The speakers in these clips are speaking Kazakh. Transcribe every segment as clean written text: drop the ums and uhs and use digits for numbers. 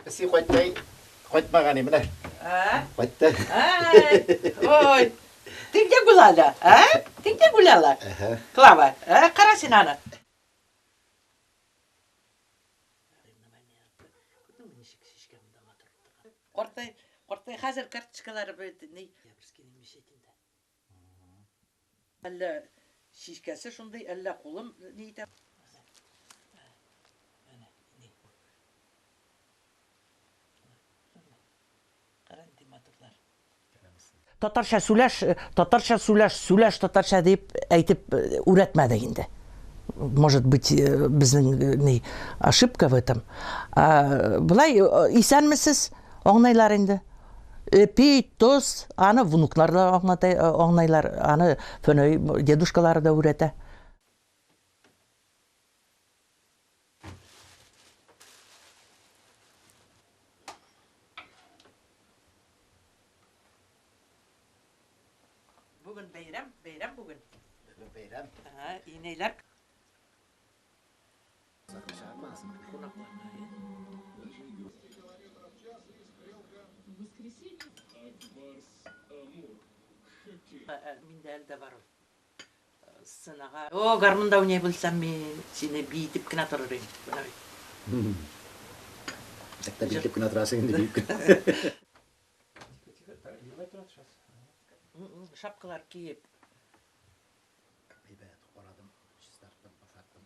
Си қойтмаған емін. Қойтты. Ой, ты где гуляла, а? Ты где гуляла? Клава, қара сен аны. Қортай қазір карточкалары бөлді. Не? Әлі шишкасы шындай, әлі қолым нейді. Татарша сөйләш татарша деп әйтеп үйретмеді енді. Может быть, біздің ошибка в этом. Бұлай исәнмісіз оңнайлар енді. Пей, тоз, аны внуклар да оңнайлар, аны фөнөй дедушкалары да үйреті. Бүгін бейрам бүгін. Бейрам. Инейлер. Менде әлде бар сынаға. О, гармында не білсем мен сені бейтіп кіна тұрырын. Такта бейтіп кіна тұрасың енді бейіп. Шапкалар киіп. Орадым, чистартым, басаттым.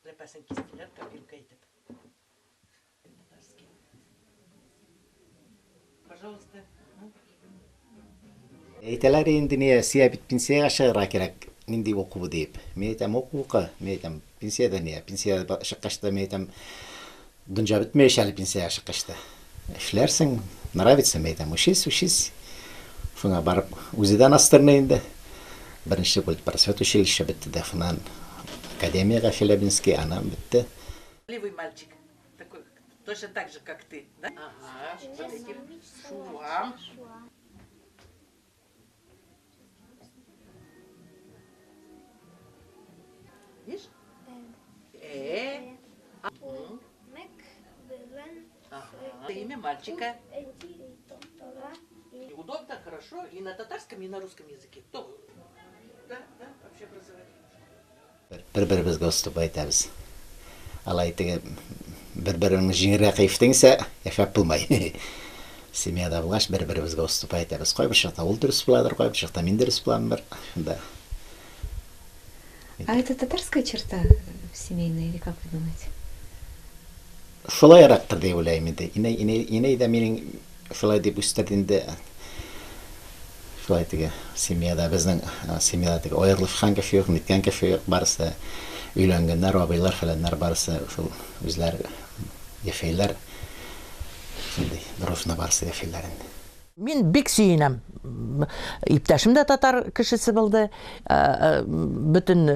Лепесін кестелер, копилка етіп. Пожалуйста. Eйтелер енді не сия бит пенсияға шығыра керек, нендей оқуы deyip. Мен айтам оқуға, мен айтам пенсияда не, пенсияда шыққашта мен айтам дұнжа бітмей шәлі пенсияға шыққашта. Эшлерсің, нравится, мен айтам, учись. Шуңа барып, өзіден астырны енді. Бірінші болды, просвет училище бітті де, фунан академияға Челябинский, анам бітті. Ливый мальчик, такой, точно так же, как ты, да? Ага, вот этим швам. Видишь? Это имя мальчика. И удобно, хорошо, и на татарском, и на русском языке. Да, вообще образование. Бір-бірімізге уступай айтабыз. Ал айтығы бір-біріміз жеңірге қайыфтыңса, яшап болмай. Семьяда болғаш бір-бірімізге уступай айтабыз. Қой бір шақта ол дұрыс боладыр, қой бір шақта мен дұрыс боламын бір. А это татарская черта семейная или как вы думаете? Шолай арақтыр деп ойлаймын енді. Иней де менің шолай деп үстердінде шолай тігі семьяда біздің семьяда ойырлы шыққан кәші жоқ, неткен кәші жоқ, барысы үйленгендер, абайлар фәләнлер барысы өзлер ешейлер дұрышына барысы ешейлер енді. Мен бек сүйінем. Иптәшім де татар кішісі болды. Бүтін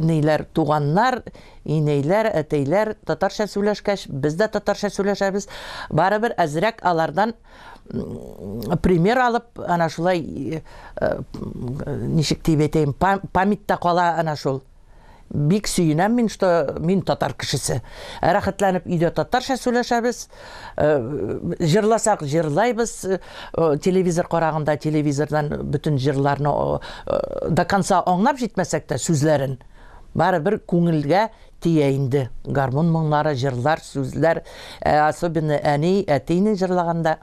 нейлер, туғанлар, инейлер, әтейлер татарша сөйләшкәш, біз де татарша сөйләшәбіз. Бары бір әзірек алардан пример алып, ана шулай нешік дейіп етейін, памятта қала ана шул. Бик сүйінем мен, что мен татар кішісі. Рахатланып үйде татарша сөйләшәбіз, жырласақ жырлайбыз, телевизор қорағында телевизордан бүтін жырларны до конца оңнап жетмәсәк та сүзләрін. Бары бір көңілге тиейінді. Гармон мұңлары, жырлар, сүзлер, особенно әней, әтейінің жырлағанда